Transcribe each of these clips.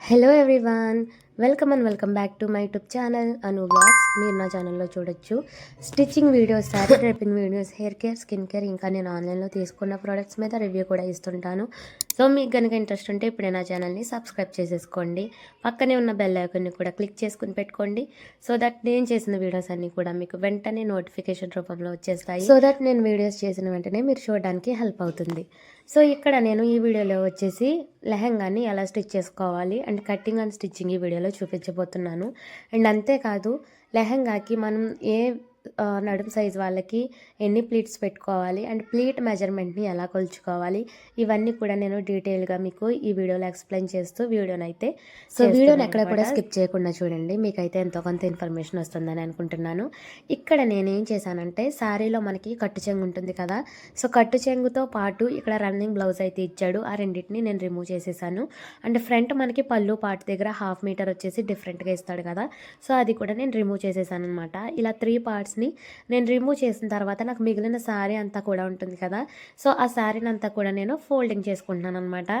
Hello everyone, welcome back to my YouTube channel Anu vlogs. మీరు నా ఛానల్లో చూడొచ్చు stitching videos, sari డ్రైపింగ్ videos, hair care, skin care, ఇంకా నేను ఆన్లైన్లో తీసుకున్న ప్రోడక్ట్స్ మీద రివ్యూ కూడా ఇస్తుంటాను. సో మీకు కనుక ఇంట్రెస్ట్ ఉంటే ఇప్పుడే నా ఛానల్ని సబ్స్క్రైబ్ చేసేసుకోండి. పక్కనే ఉన్న బెల్ ఐకాన్ని కూడా క్లిక్ చేసుకుని పెట్టుకోండి. సో దట్ నేను చేసిన వీడియోస్ అన్నీ కూడా మీకు వెంటనే నోటిఫికేషన్ రూపంలో వచ్చేస్తాయి. సో దట్ నేను వీడియోస్ చేసిన వెంటనే మీరు చూడడానికి హెల్ప్ అవుతుంది. సో ఇక్కడ నేను ఈ వీడియోలో వచ్చేసి లెహంగాని ఎలా స్టిచ్ చేసుకోవాలి అండ్ కటింగ్ అండ్ స్టిచ్చింగ్ ఈ వీడియోలో చూపించబోతున్నాను. అండ్ అంతేకాదు లెహంగాకి మనం ఏ నడుము సైజ్ వాళ్ళకి ఎన్ని ప్లీట్స్ పెట్టుకోవాలి అండ్ ప్లీట్ మెజర్మెంట్ని ఎలా కొలుచుకోవాలి, ఇవన్నీ కూడా నేను డీటెయిల్గా మీకు ఈ వీడియోలో ఎక్స్ప్లెయిన్ చేస్తూ వీడియోనైతే వీడియోని ఎక్కడ కూడా స్కిప్ చేయకుండా చూడండి. మీకైతే ఎంతో కొంత ఇన్ఫర్మేషన్ వస్తుందని అనుకుంటున్నాను. ఇక్కడ నేను ఏం చేశానంటే, శారీలో మనకి కట్టు చెంగు ఉంటుంది కదా, సో కట్టు చెంగుతో పాటు ఇక్కడ రన్నింగ్ బ్లౌజ్ అయితే ఇచ్చాడు. ఆ రెండింటిని నేను రిమూవ్ చేసేసాను. అండ్ ఫ్రంట్ మనకి పళ్ళు పార్ట్ దగ్గర 1/2 మీటర్ వచ్చేసి డిఫరెంట్గా ఇస్తాడు కదా, సో అది కూడా నేను రిమూవ్ చేసేసాను అనమాట. ఇలా 3 పార్ట్స్ని నేను రిమూవ్ చేసిన తర్వాత నాకు మిగిలిన శారీ అంతా కూడా ఉంటుంది కదా, సో ఆ శారీని అంతా కూడా నేను ఫోల్డింగ్ చేసుకుంటున్నాను అనమాట.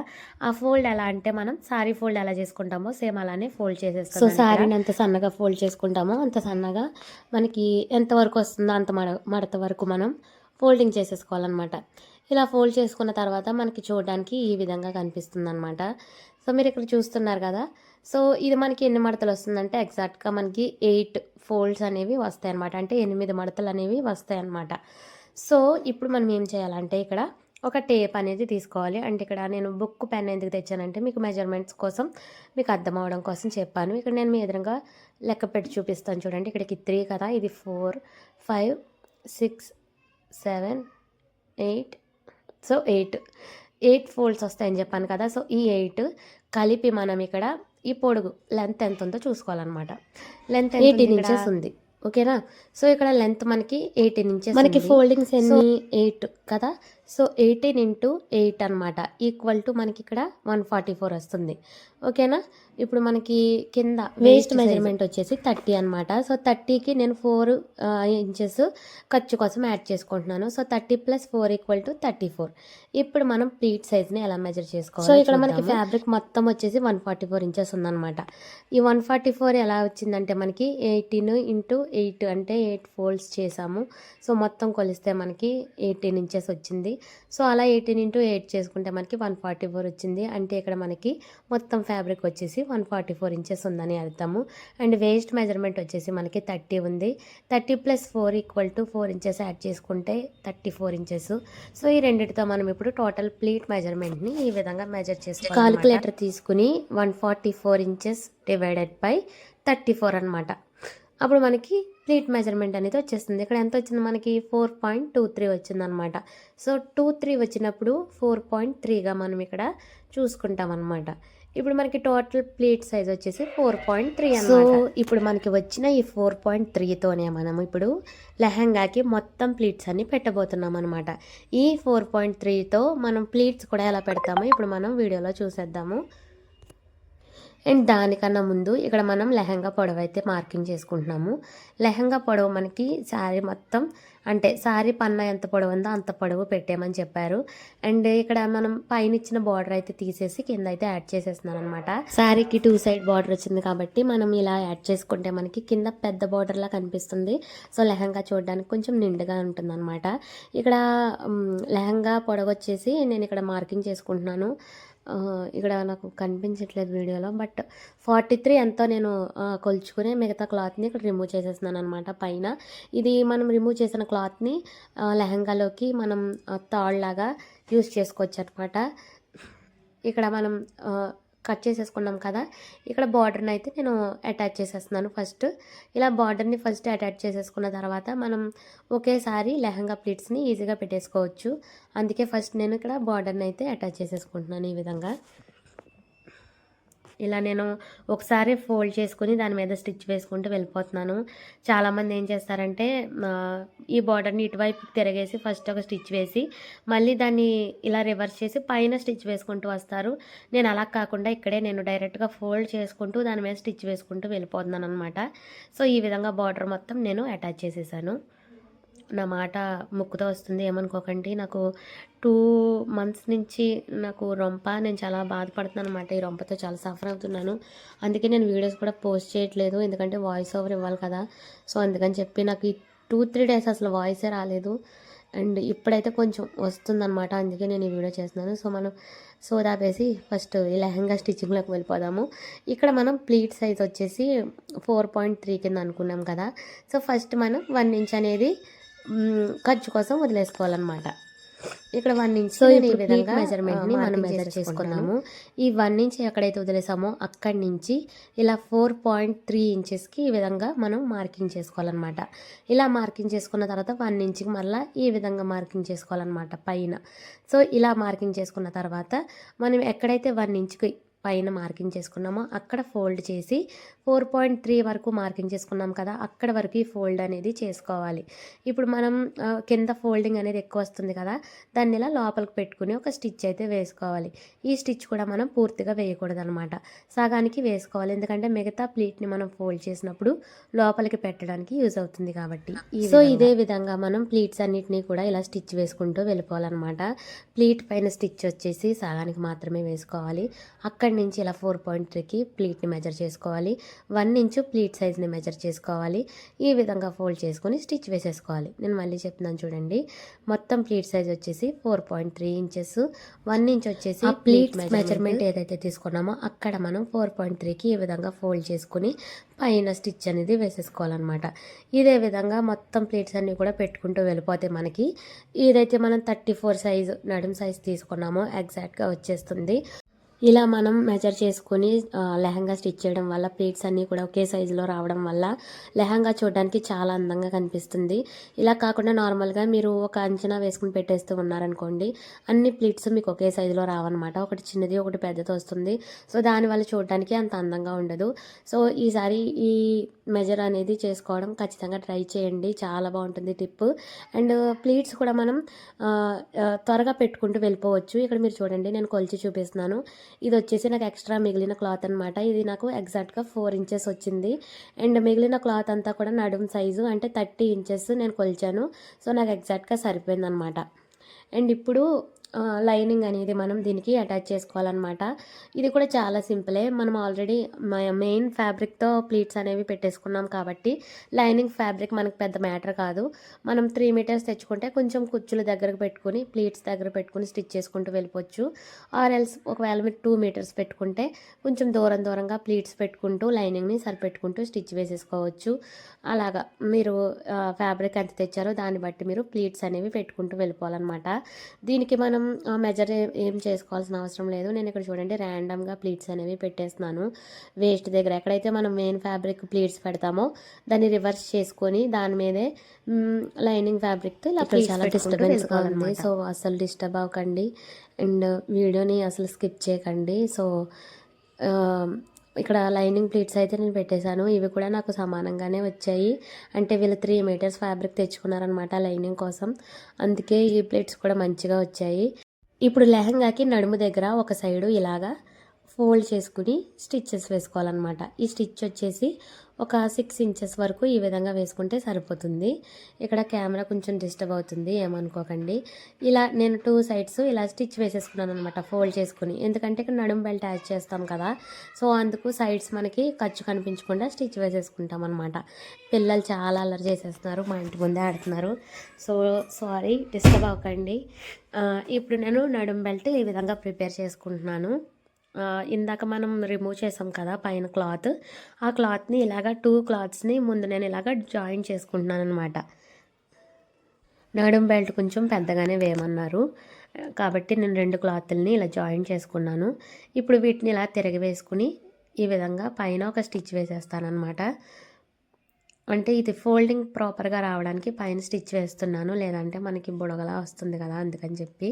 ఆ ఫోల్డ్ ఎలా అంటే, మనం శారీ ఫోల్డ్ ఎలా చేసుకుంటామో సేమ్ అలానే ఫోల్డ్ చేసేస్తాను. సో శారీని ఎంత సన్నగా ఫోల్డ్ చేసుకుంటామో అంత సన్నగా మనకి ఎంతవరకు వస్తుందో అంత మడత వరకు మనం ఫోల్డింగ్ చేసేసుకోవాలన్నమాట. ఇలా ఫోల్డ్ చేసుకున్న తర్వాత మనకి చూడడానికి ఈ విధంగా కనిపిస్తుంది అనమాట. సో మీరు ఇక్కడ చూస్తున్నారు కదా, సో ఇది మనకి ఎన్ని మడతలు వస్తుందంటే ఎగ్జాక్ట్గా మనకి 8 ఫోల్డ్స్ అనేవి వస్తాయి అన్నమాట. అంటే 8 మడతలు అనేవి వస్తాయి అన్నమాట. సో ఇప్పుడు మనం ఏం చేయాలంటే, ఇక్కడ ఒక టేప్ అనేది తీసుకోవాలి. అంటే ఇక్కడ నేను బుక్ పెన్ ఎందుకు తెచ్చానంటే మీకు మెజర్మెంట్స్ కోసం, మీకు అర్థం అవడం కోసం చెప్పాను. ఇక్కడ నేను మీ ఎదురుగా లెక్క పెట్టి చూపిస్తాను చూడండి. ఇక్కడికి 3 కదా, ఇది 4, 5, 6, 7, 8, సో 8 ఫోల్డ్స్ వస్తాయని చెప్పాను కదా. సో ఈ 8 కలిపి మనం ఇక్కడ ఈ పొడుగు లెంత్ ఎంత ఉందో చూసుకోవాలన్నమాట. లెంత్ 18 ఇంచెస్ ఉంది, ఓకేనా. సో ఇక్కడ లెంత్ మనకి 18 ఇంచెస్, మనకి ఫోల్డింగ్స్ ఎన్ని 8 కదా. సో 18 into 8 అనమాట, ఈక్వల్ టు మనకి ఇక్కడ 144 వస్తుంది, ఓకేనా. ఇప్పుడు మనకి కింద వేస్ట్ మెజర్మెంట్ వచ్చేసి 30 అనమాట. సో 30కి నేను 4 ఇంచెస్ ఖర్చు కోసం యాడ్ చేసుకుంటున్నాను. సో 30 + 4 = 34. ఇప్పుడు మనం ప్లీట్ సైజ్ని ఎలా మెజర్ చేసుకోవాలి. సో ఇక్కడ మనకి ఫ్యాబ్రిక్ మొత్తం వచ్చేసి 144 ఇంచెస్ ఉందన్నమాట. ఈ 144 ఎలా వచ్చిందంటే, మనకి 18 into 8 అంటే 8 ఫోల్డ్స్ చేసాము. సో మొత్తం కొలిస్తే మనకి 18 ఇంచెస్ వచ్చింది. సో అలా 18 into 8 చేసుకుంటే మనకి 144 వచ్చింది. అంటే ఇక్కడ మనకి మొత్తం ఫ్యాబ్రిక్ వచ్చేసి 144 ఇంచెస్ ఉందని అర్థము. అండ్ వేస్ట్ మెజర్మెంట్ వచ్చేసి మనకి 30 ఉంది. 30 + 4 = 4 ఇంచెస్ యాడ్ చేసుకుంటే 34 ఇంచెస్. సో ఈ రెండింటితో మనం ఇప్పుడు టోటల్ ప్లీట్ మెజర్మెంట్ని ఈ విధంగా మెజర్ చేసుకోవాలి. కాలిక్యులేటర్ తీసుకుని 144 ఇంచెస్ డివైడెడ్ బై 34 అనమాట. అప్పుడు మనకి ప్లీట్ మెజర్మెంట్ అనేది వచ్చేస్తుంది. ఇక్కడ ఎంత వచ్చింది మనకి 4.23 వచ్చింది అనమాట. సో 23 వచ్చినప్పుడు 4.3గా మనం ఇక్కడ చూసుకుంటాం అనమాట. ఇప్పుడు మనకి టోటల్ ప్లీట్ సైజ్ వచ్చేసి 4.3 అనమాట. సో ఇప్పుడు మనకి వచ్చిన ఈ 4.3తోనే మనం ఇప్పుడు లెహంగాకి మొత్తం ప్లీట్స్ అన్ని పెట్టబోతున్నాం అనమాట. ఈ 4.3తో మనం ప్లీట్స్ కూడా ఎలా పెడతామో ఇప్పుడు మనం వీడియోలో చూసేద్దాము. అండ్ దానికన్నా ముందు ఇక్కడ మనం లెహంగా పొడవు అయితే మార్కింగ్ చేసుకుంటున్నాము. లెహంగా పొడవు మనకి శారీ మొత్తం, అంటే శారీ పన్నా ఎంత పొడవు ఉందో అంత పొడవు పెట్టేమని చెప్పారు. అండ్ ఇక్కడ మనం పైన ఇచ్చిన బార్డర్ అయితే తీసేసి కింద అయితే యాడ్ చేసేస్తున్నాను అనమాట. శారీకి 2 సైడ్ బార్డర్ వచ్చింది కాబట్టి మనం ఇలా యాడ్ చేసుకుంటే మనకి కింద పెద్ద బార్డర్లా కనిపిస్తుంది. సో లెహంగా చూడడానికి కొంచెం నిండుగా ఉంటుంది అనమాట. ఇక్కడ లెహంగా పొడవు వచ్చేసి నేను ఇక్కడ మార్కింగ్ చేసుకుంటున్నాను. ఇక్కడ నాకు కనిపించట్లేదు వీడియోలో, బట్ 43 ఎంతో నేను కొలుచుకుని మిగతా క్లాత్ని ఇక్కడ రిమూవ్ చేసేస్తున్నాను అనమాట. పైన ఇది మనం రిమూవ్ చేసిన క్లాత్ని లెహంగాలోకి మనం తాళ్ళలాగా యూస్ చేసుకోవచ్చు అనమాట. ఇక్కడ మనం కట్ చేసేసుకున్నాం కదా, ఇక్కడ బార్డర్ని అయితే నేను అటాచ్ చేసేస్తున్నాను. ఫస్ట్ ఇలా బార్డర్ని ఫస్ట్ అటాచ్ చేసేసుకున్న తర్వాత మనం ఒకేసారి లెహంగా ప్లీట్స్ని ఈజీగా పెట్టేసుకోవచ్చు. అందుకే ఫస్ట్ నేను ఇక్కడ బార్డర్ని అయితే అటాచ్ చేసేసుకుంటున్నాను. ఈ విధంగా ఇలా నేను ఒకసారి ఫోల్డ్ చేసుకుని దాని మీద స్టిచ్ వేసుకుంటూ వెళ్ళిపోతున్నాను. చాలామంది ఏం చేస్తారంటే, ఈ బార్డర్ని ఇటువైపు తిరగేసి ఫస్ట్ ఒక స్టిచ్ వేసి మళ్ళీ దాన్ని ఇలా రివర్స్ చేసి పైన స్టిచ్ వేసుకుంటూ వస్తారు. నేను అలా కాకుండా ఇక్కడే నేను డైరెక్ట్గా ఫోల్డ్ చేసుకుంటూ దాని మీద స్టిచ్ వేసుకుంటూ వెళ్ళిపోతున్నాను అనమాట. సో ఈ విధంగా బార్డర్ మొత్తం నేను అటాచ్ చేసేసాను. నా మాట ముక్కుతో వస్తుంది ఏమనుకోకండి. నాకు 2 మంత్స్ నుంచి నాకు నేను చాలా బాధపడుతున్నాను అనమాట. ఈ రొంపతో చాలా సఫర్ అవుతున్నాను. అందుకే నేను వీడియోస్ కూడా పోస్ట్ చేయట్లేదు. ఎందుకంటే వాయిస్ ఓవర్ ఇవ్వాలి కదా. సో అందుకని చెప్పి నాకు ఈ 2-3 డేస్ అసలు వాయిసే రాలేదు. అండ్ ఇప్పుడైతే కొంచెం వస్తుందన్నమాట. అందుకే నేను ఈ వీడియో చేస్తున్నాను. సో మనం సోదాపేసి ఫస్ట్ ఈ లెహంగా స్టిచ్చింగ్లోకి వెళ్ళిపోదాము. ఇక్కడ మనం ప్లీట్ సైజ్ వచ్చేసి 4.3 కింద అనుకున్నాం కదా. సో ఫస్ట్ మనం 1 ఇంచ్ అనేది ఖర్చు కోసం వదిలేసుకోవాలన్నమాట. ఇక్కడ 1 ఇంచ్ సో ఈ విధంగా మెజర్మెంట్ని మనం మెజర్ చేసుకున్నాము. ఈ 1 ఇంచ్ ఎక్కడైతే వదిలేసామో అక్కడి నుంచి ఇలా 4.3 ఇంచెస్కి ఈ విధంగా మనం మార్కింగ్ చేసుకోవాలన్నమాట. ఇలా మార్కింగ్ చేసుకున్న తర్వాత 1 ఇంచ్కి మళ్ళీ ఈ విధంగా మార్కింగ్ చేసుకోవాలన్నమాట పైన. సో ఇలా మార్కింగ్ చేసుకున్న తర్వాత మనం ఎక్కడైతే 1 ఇంచ్కి పైన మార్కింగ్ చేసుకున్నామో అక్కడ ఫోల్డ్ చేసి 4.3 వరకు మార్కింగ్ చేసుకున్నాం కదా, అక్కడ వరకు ఈ ఫోల్డ్ అనేది చేసుకోవాలి. ఇప్పుడు మనం కింద ఫోల్డింగ్ అనేది ఎక్కువ వస్తుంది కదా, దాన్ని ఇలా లోపలికి పెట్టుకుని ఒక స్టిచ్ అయితే వేసుకోవాలి. ఈ స్టిచ్ కూడా మనం పూర్తిగా వేయకూడదు అనమాట, సగానికి వేసుకోవాలి. ఎందుకంటే మిగతా ప్లీట్ని మనం ఫోల్డ్ చేసినప్పుడు లోపలికి పెట్టడానికి యూజ్ అవుతుంది కాబట్టి. సో ఇదే విధంగా మనం ప్లీట్స్ అన్నిటినీ కూడా ఇలా స్టిచ్ వేసుకుంటూ వెళ్ళిపోవాలన్నమాట. ప్లీట్ పైన స్టిచ్ వచ్చేసి సగానికి మాత్రమే వేసుకోవాలి. అక్కడ నుంచి ఇలా 4.3కి ప్లీట్ని మెజర్ చేసుకోవాలి. 1 ఇంచు ప్లీట్ సైజ్ని మెజర్ చేసుకోవాలి. ఈ విధంగా ఫోల్డ్ చేసుకొని స్టిచ్ వేసేసుకోవాలి. నేను మళ్ళీ చెప్తున్నాను చూడండి. మొత్తం ప్లీట్ సైజ్ వచ్చేసి 4.3 ఇంచెస్, 1 ఇంచ్ వచ్చేసి ప్లీట్ మెజర్మెంట్ ఏదైతే తీసుకున్నామో అక్కడ మనం 4.3కి ఈ విధంగా ఫోల్డ్ చేసుకుని పైన స్టిచ్ అనేది వేసేసుకోవాలన్నమాట. ఇదే విధంగా మొత్తం ప్లీట్స్ అన్నీ కూడా పెట్టుకుంటూ వెళ్ళిపోతే మనకి ఏదైతే మనం 34 సైజు నడుం సైజ్ తీసుకున్నామో ఎగ్జాక్ట్గా వచ్చేస్తుంది. ఇలా మనం మెజర్ చేసుకొని లెహంగా స్టిచ్ చేయడం వల్ల ప్లీట్స్ అన్నీ కూడా ఒకే సైజులో రావడం వల్ల లెహంగా చూడడానికి చాలా అందంగా కనిపిస్తుంది. ఇలా కాకుండా నార్మల్గా మీరు ఒక అంచనా వేసుకుని పెట్టేస్తూ ఉన్నారనుకోండి, అన్ని ప్లీట్స్ మీకు ఒకే సైజులో రావన్నమాట. ఒకటి చిన్నది ఒకటి పెద్దది వస్తుంది. సో దానివల్ల చూడడానికి అంత అందంగా ఉండదు. సో ఈసారి ఈ మెజర్ అనేది చేసుకోవడం ఖచ్చితంగా ట్రై చేయండి, చాలా బాగుంటుంది టిప్. అండ్ ప్లీట్స్ కూడా మనం త్వరగా పెట్టుకుంటూ వెళ్ళిపోవచ్చు. ఇక్కడ మీరు చూడండి, నేను కొలిచి చూపిస్తున్నాను. ఇది వచ్చేసి నాకు ఎక్స్ట్రా మిగిలిన క్లాత్ అనమాట. ఇది నాకు ఎగ్జాక్ట్గా 4 ఇంచెస్ వచ్చింది. అండ్ మిగిలిన క్లాత్ అంతా కూడా నడుము సైజు అంటే 30 ఇంచెస్ నేను కొలిచాను. సో నాకు ఎగ్జాక్ట్గా సరిపోయింది అనమాట. అండ్ ఇప్పుడు లైనింగ్ అనేది మనం దీనికి అటాచ్ చేసుకోవాలన్నమాట. ఇది కూడా చాలా సింపులే. మనం ఆల్రెడీ మెయిన్ ఫ్యాబ్రిక్తో ప్లీట్స్ అనేవి పెట్టేసుకున్నాం కాబట్టి లైనింగ్ ఫ్యాబ్రిక్ మనకు పెద్ద మ్యాటర్ కాదు. మనం 3 మీటర్స్ తెచ్చుకుంటే కొంచెం కుచ్చుల దగ్గరకు పెట్టుకుని ప్లీట్స్ దగ్గర పెట్టుకుని స్టిచ్ చేసుకుంటూ వెళ్ళిపోవచ్చు. ఆర్ ఎల్స్ ఒకవేళ మీరు 2 మీటర్స్ పెట్టుకుంటే కొంచెం దూరంగా ప్లీట్స్ పెట్టుకుంటూ లైనింగ్ని సరిపెట్టుకుంటూ స్టిచ్ వేసేసుకోవచ్చు. అలాగా మీరు ఫ్యాబ్రిక్ ఎంత తెచ్చారో దాన్ని బట్టి మీరు ప్లీట్స్ అనేవి పెట్టుకుంటూ వెళ్ళిపోవాలన్నమాట. దీనికి మనం మెజర్ ఏం చేసుకోవాల్సిన అవసరం లేదు. నేను ఇక్కడ చూడండి ర్యాండమ్గా ప్లీట్స్ అనేవి పెట్టేస్తున్నాను. వేస్ట్ దగ్గర ఎక్కడైతే మనం మెయిన్ ఫ్యాబ్రిక్ ప్లీట్స్ పెడతామో దాన్ని రివర్స్ చేసుకొని దాని మీదే లైనింగ్ ఫ్యాబ్రిక్తో ఇలా చాలా డిస్టర్బెన్స్గా ఉంది. సో అసలు డిస్టర్బ్ అవ్వకండి అండ్ వీడియోని అసలు స్కిప్ చేయకండి. సో ఇక్కడ లైనింగ్ ప్లీట్స్ అయితే నేను పెట్టేశాను. ఇవి కూడా నాకు సమానంగానే వచ్చాయి. అంటే వీళ్ళు 3 మీటర్స్ ఫ్యాబ్రిక్ తెచ్చుకున్నారనమాట లైనింగ్ కోసం, అందుకే ఈ ప్లీట్స్ కూడా మంచిగా వచ్చాయి. ఇప్పుడు లెహంగాకి నడుము దగ్గర ఒక సైడు ఇలాగా ఫోల్డ్ చేసుకుని స్టిచ్చెస్ వేసుకోవాలన్నమాట. ఈ స్టిచ్ వచ్చేసి ఒక 6 ఇంచెస్ వరకు ఈ విధంగా వేసుకుంటే సరిపోతుంది. ఇక్కడ కెమెరా కొంచెం డిస్టర్బ్ అవుతుంది, ఏమనుకోకండి. ఇలా నేను 2 సైడ్స్ ఇలా స్టిచ్ వేసేసుకున్నాను అనమాట ఫోల్డ్ చేసుకుని. ఎందుకంటే ఇక్కడ నడుము బెల్ట్ యాడ్ చేస్తాం కదా, సో అందుకు సైడ్స్ మనకి ఖర్చు కనిపించకుండా స్టిచ్ వేసేసుకుంటాం అనమాట. పిల్లలు చాలా అల్లరి చేసేస్తున్నారు, మా ఇంటి ముందే ఆడుతున్నారు. సో సారీ, డిస్టర్బ్ అవ్వకండి. ఇప్పుడు నేను నడుము బెల్ట్ ఈ విధంగా ప్రిపేర్ చేసుకుంటున్నాను. ఇందాక మనం రిమూవ్ చేసాం కదా పైన క్లాత్, ఆ క్లాత్ని ఇలాగ 2 క్లాత్స్ని ముందు నేను ఇలాగ జాయిన్ చేసుకుంటున్నాను అనమాట. నడుం బెల్ట్ కొంచెం పెద్దగానే వేయమన్నారు కాబట్టి నేను 2 క్లాత్లని ఇలా జాయిన్ చేసుకున్నాను. ఇప్పుడు వీటిని ఇలా తిరగ వేసుకుని ఈ విధంగా పైన ఒక స్టిచ్ వేసేస్తానమాట. అంటే ఇది ఫోల్డింగ్ ప్రాపర్గా రావడానికి పైన స్టిచ్ వేస్తున్నాను, లేదంటే మనకి బుడగలా వస్తుంది కదా, అందుకని చెప్పి.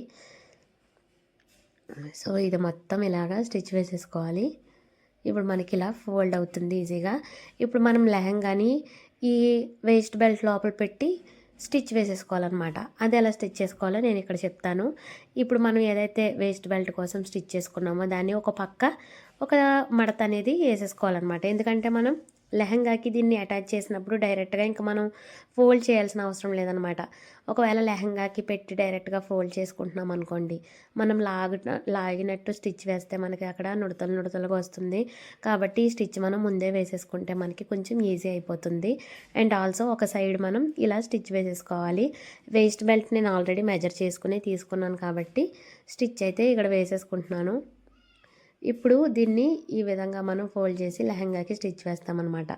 సో ఇది మొత్తం ఇలాగా స్టిచ్ వేసేసుకోవాలి. ఇప్పుడు మనకి ఇలా ఫోల్డ్ అవుతుంది ఈజీగా. ఇప్పుడు మనం లెహంగాని ఈ వేస్ట్ బెల్ట్ లోపల పెట్టి స్టిచ్ వేసేసుకోవాలన్నమాట. అది ఎలా స్టిచ్ చేసుకోవాలో నేను ఇక్కడ చెప్తాను. ఇప్పుడు మనం ఏదైతే వేస్ట్ బెల్ట్ కోసం స్టిచ్ చేసుకున్నామో దాన్ని ఒక పక్క ఒక మడత అనేది వేసేసుకోవాలన్నమాట. ఎందుకంటే మనం లెహంగాకి దీన్ని అటాచ్ చేసినప్పుడు డైరెక్ట్గా ఇంకా మనం ఫోల్డ్ చేయాల్సిన అవసరం లేదనమాట. ఒకవేళ లెహంగాకి పెట్టి డైరెక్ట్గా ఫోల్డ్ చేసుకుంటున్నాం అనుకోండి, మనం లాగినట్టు స్టిచ్ వేస్తే మనకి అక్కడ నుడతలుగా వస్తుంది. కాబట్టి ఈ స్టిచ్ మనం ముందే వేసేసుకుంటే మనకి కొంచెం ఈజీ అయిపోతుంది. అండ్ ఆల్సో ఒక సైడ్ మనం ఇలా స్టిచ్ వేసేసుకోవాలి. వేస్ట్ బెల్ట్ నేను ఆల్రెడీ మెజర్ చేసుకుని తీసుకున్నాను కాబట్టి స్టిచ్ అయితే ఇక్కడ వేసేసుకుంటున్నాను. ఇప్పుడు దీన్ని ఈ విధంగా మనం ఫోల్డ్ చేసి లెహంగాకి స్టిచ్ వేస్తామన్నమాట.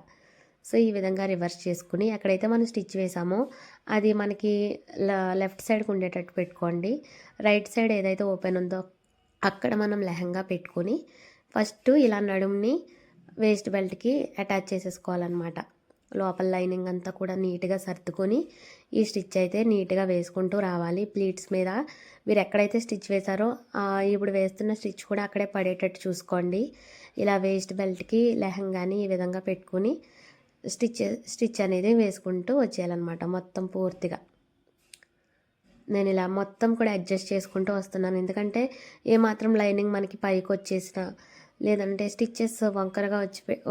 సో ఈ విధంగా రివర్స్ చేసుకుని ఎక్కడైతే మనం స్టిచ్ వేసామో అది మనకి లెఫ్ట్ సైడ్కి ఉండేటట్టు పెట్టుకోండి. రైట్ సైడ్ ఏదైతే ఓపెన్ ఉందో అక్కడ మనం లెహంగా పెట్టుకొని ఫస్ట్ ఇలా నడుముని వేస్ట్ బెల్ట్కి అటాచ్ చేసేసుకోవాలన్నమాట. లోపల లైనింగ్ అంతా కూడా నీట్గా సర్దుకొని ఈ స్టిచ్ అయితే నీట్గా వేసుకుంటూ రావాలి. ప్లీట్స్ మీద మీరు ఎక్కడైతే స్టిచ్ వేశారో ఇప్పుడు వేస్తున్న స్టిచ్ కూడా అక్కడే పడేటట్టు చూసుకోండి. ఇలా వేస్ట్ బెల్ట్కి లెహంగాని ఈ విధంగా పెట్టుకుని స్టిచ్ అనేది వేసుకుంటూ వచ్చేయాలన్నమాట మొత్తం పూర్తిగా. నేను ఇలా మొత్తం కూడా అడ్జస్ట్ చేసుకుంటూ వస్తున్నాను. ఎందుకంటే ఏమాత్రం లైనింగ్ మనకి పైకి వచ్చేసినా లేదంటే స్టిచ్చెస్ వంకరగా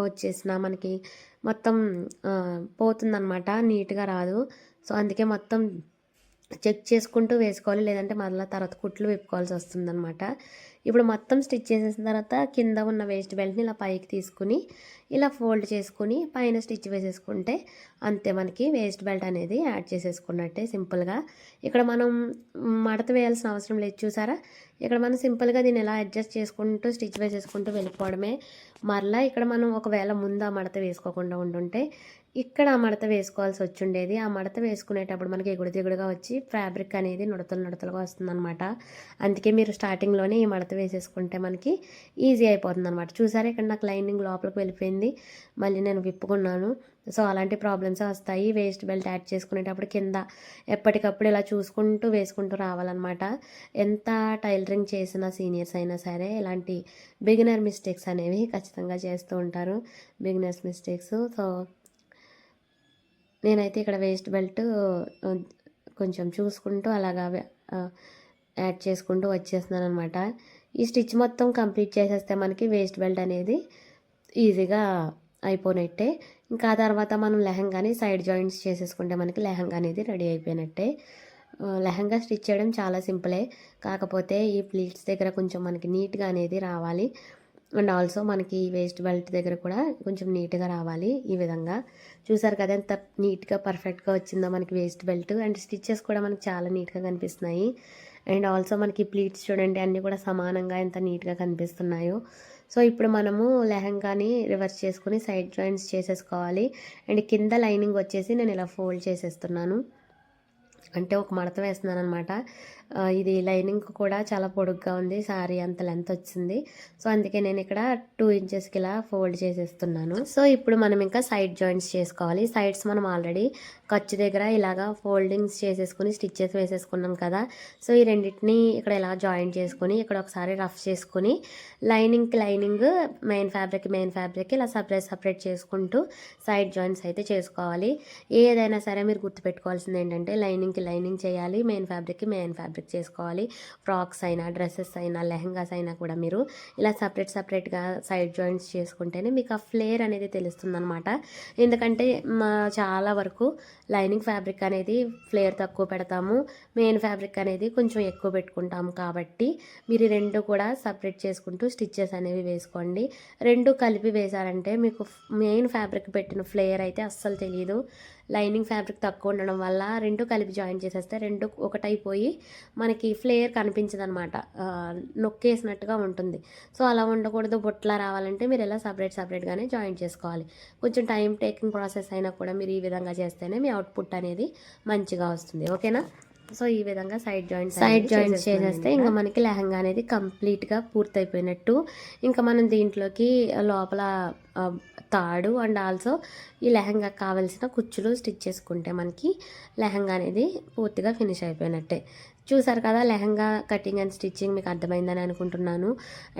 వచ్చేసినా మనకి మొత్తం పోతుందన్నమాట, నీట్గా రాదు. సో అందుకే మొత్తం చెక్ చేసుకుంటూ వేసుకోవాలి, లేదంటే మళ్ళీ తర్వాత కుట్లు విప్పుకోవాల్సి వస్తుందన్నమాట. ఇప్పుడు మొత్తం స్టిచ్ చేసేసిన తర్వాత కింద ఉన్న వేస్ట్ బెల్ట్ని ఇలా పైకి తీసుకుని ఇలా ఫోల్డ్ చేసుకుని పైన స్టిచ్ వేసేసుకుంటే అంతే, మనకి వేస్ట్ బెల్ట్ అనేది యాడ్ చేసేసుకున్నట్టే సింపుల్గా. ఇక్కడ మనం మడత వేయాల్సిన అవసరం లేదు, చూసారా? ఇక్కడ మనం సింపుల్గా దీన్ని ఎలా అడ్జస్ట్ చేసుకుంటూ స్టిచ్ వేసేసుకుంటూ వెళ్ళిపోవడమే. మరలా ఇక్కడ మనం ఒకవేళ ముందు ఆ మడత వేసుకోకుండా ఉండుంటే ఇక్కడ ఆ మడత వేసుకోవాల్సి వచ్చిండేది. ఆ మడత వేసుకునేటప్పుడు మనకి ఎగుడుదిగుడుగా వచ్చి ఫ్యాబ్రిక్ అనేది నుడతలుగా వస్తుందన్నమాట. అందుకే మీరు స్టార్టింగ్లోనే ఈ మడత వేసేసుకుంటే మనకి ఈజీ అయిపోతుంది అనమాట. చూసారా, ఇక్కడ నాకు లైనింగ్ లోపలికి వెళ్ళిపోయింది, మళ్ళీ నేను విప్పుకున్నాను. సో అలాంటి ప్రాబ్లమ్స్ వస్తాయి. వేస్ట్ బెల్ట్ యాడ్ చేసుకునేటప్పుడు కింద ఎప్పటికప్పుడు ఇలా చూసుకుంటూ వేసుకుంటూ రావాలన్నమాట. ఎంత టైలరింగ్ చేసిన సీనియర్స్ అయినా సరే ఇలాంటి బిగినర్ మిస్టేక్స్ అనేవి ఖచ్చితంగా చేస్తూ ఉంటారు, బిగినర్స్ మిస్టేక్స్. సో నేనైతే ఇక్కడ వేస్ట్ బెల్ట్ కొంచెం చూసుకుంటూ అలాగా యాడ్ చేసుకుంటూ వచ్చేస్తున్నాను అనమాట. ఈ స్టిచ్ మొత్తం కంప్లీట్ చేసేస్తే మనకి వేస్ట్ బెల్ట్ అనేది ఈజీగా అయిపోయినట్టే. ఇంకా ఆ తర్వాత మనం లెహంగాని సైడ్ జాయింట్స్ చేసేసుకుంటే మనకి లెహంగా అనేది రెడీ అయిపోయినట్టే. లెహంగా స్టిచ్ చేయడం చాలా సింపులే, కాకపోతే ఈ ప్లీట్స్ దగ్గర కొంచెం మనకి నీట్గా అనేది రావాలి. అండ్ ఆల్సో మనకి వేస్ట్ బెల్ట్ దగ్గర కూడా కొంచెం నీట్గా రావాలి. ఈ విధంగా చూసారు కదా ఎంత నీట్గా పర్ఫెక్ట్గా వచ్చిందో మనకి వేస్ట్ బెల్ట్. అండ్ స్టిచ్చెస్ కూడా మనకి చాలా నీట్గా కనిపిస్తున్నాయి. అండ్ ఆల్సో మనకి ప్లీట్స్ చూడండి అన్నీ కూడా సమానంగా ఎంత నీట్గా కనిపిస్తున్నాయో. సో ఇప్పుడు మనము లెహంగాని రివర్స్ చేసుకుని సైడ్ జాయింట్స్ చేసేసుకోవాలి. అండ్ కింద లైనింగ్ వచ్చేసి నేను ఇలా ఫోల్డ్ చేసేస్తున్నాను, అంటే ఒక మడత వేస్తున్నాను అనమాట. ఇది లైనింగ్ కూడా చాలా పొడుగ్గా ఉంది, సారీ అంత లెంత్ వచ్చింది. సో అందుకే నేను ఇక్కడ 2 ఇంచెస్కి ఇలా ఫోల్డ్ చేసేస్తున్నాను. సో ఇప్పుడు మనం ఇంకా సైడ్ జాయింట్స్ చేసుకోవాలి. సైడ్స్ మనం ఆల్రెడీ ఖర్చు దగ్గర ఇలాగా ఫోల్డింగ్స్ చేసేసుకుని స్టిచ్చెస్ వేసేసుకున్నాం కదా. సో ఈ రెండింటిని ఇక్కడ ఇలా జాయింట్ చేసుకుని ఇక్కడ ఒకసారి రఫ్ చేసుకుని లైనింగ్ మెయిన్ ఫ్యాబ్రిక్ ఇలా సపరేట్ చేసుకుంటూ సైడ్ జాయింట్స్ అయితే చేసుకోవాలి. ఏదైనా సరే మీరు గుర్తుపెట్టుకోవాల్సింది ఏంటంటే లైనింగ్ చేయాలి, మెయిన్ ఫ్యాబ్రిక్ చేసుకోవాలి. ఫ్రాక్స్ అయినా డ్రెస్సెస్ అయినా లెహంగాస్ అయినా కూడా మీరు ఇలా సపరేట్గా సైడ్ జాయింట్స్ చేసుకుంటేనే మీకు ఆ ఫ్లేర్ అనేది తెలుస్తుంది అనమాట. ఎందుకంటే చాలా వరకు లైనింగ్ ఫ్యాబ్రిక్ అనేది ఫ్లేర్ తక్కువ పెడతాము, మెయిన్ ఫ్యాబ్రిక్ అనేది కొంచెం ఎక్కువ పెట్టుకుంటాము. కాబట్టి మీరు రెండు కూడా సపరేట్ చేసుకుంటూ స్టిచ్చెస్ అనేవి వేసుకోండి. రెండు కలిపి వేశారంటే మీకు మెయిన్ ఫ్యాబ్రిక్ పెట్టిన ఫ్లేర్ అయితే అస్సలు తెలియదు. లైనింగ్ ఫ్యాబ్రిక్ తక్కువ ఉండడం వల్ల రెండు కలిపి జాయిన్ చేసేస్తే రెండు ఒకటైపోయి మనకి ఫ్లేర్ కనిపించదు అనమాట, నొక్కేసినట్టుగా ఉంటుంది. సో అలా ఉండకూడదు, బొట్లా రావాలంటే మీరు ఇలా సపరేట్గానే జాయిన్ చేసుకోవాలి. కొంచెం టైం టేకింగ్ ప్రాసెస్ అయినా కూడా మీరు ఈ విధంగా చేస్తేనే మీ అవుట్పుట్ అనేది మంచిగా వస్తుంది. ఓకేనా? సో ఈ విధంగా సైడ్ జాయింట్స్ చేసేస్తే ఇంకా మనకి లెహంగా అనేది కంప్లీట్గా పూర్తయిపోయినట్టు. ఇంకా మనం దీంట్లోకి లోపల తాడు అండ్ ఆల్సో ఈ లెహంగాకి కావాల్సిన కుచ్చులు స్టిచ్ చేసుకుంటే మనకి లెహంగా అనేది పూర్తిగా ఫినిష్ అయిపోయినట్టే. చూసారు కదా లెహంగా కటింగ్ అండ్ స్టిచ్చింగ్ మీకు అర్థమైందని అనుకుంటున్నాను.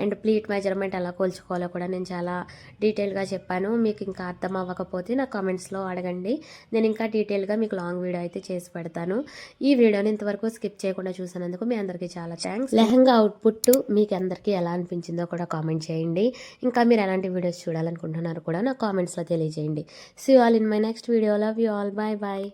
అండ్ ప్లీట్ మెజర్మెంట్ ఎలా కొలుచుకోవాలో కూడా నేను చాలా డీటెయిల్గా చెప్పాను. మీకు ఇంకా అర్థం అవ్వకపోతే నా కామెంట్స్లో అడగండి, నేను ఇంకా డీటెయిల్గా మీకు లాంగ్ వీడియో అయితే చేసి పెడతాను. ఈ వీడియోని ఇంతవరకు స్కిప్ చేయకుండా చూసినందుకు మీ అందరికీ చాలా థ్యాంక్స్. లెహంగా అవుట్పుట్ మీకు అందరికీ ఎలా అనిపించిందో కూడా కామెంట్ చేయండి. ఇంకా మీరు ఎలాంటి వీడియోస్ చూడాలనుకుంటున్నారో కూడా నా కామెంట్స్లో తెలియజేయండి. See you all in my next video. Love you all. Bye bye.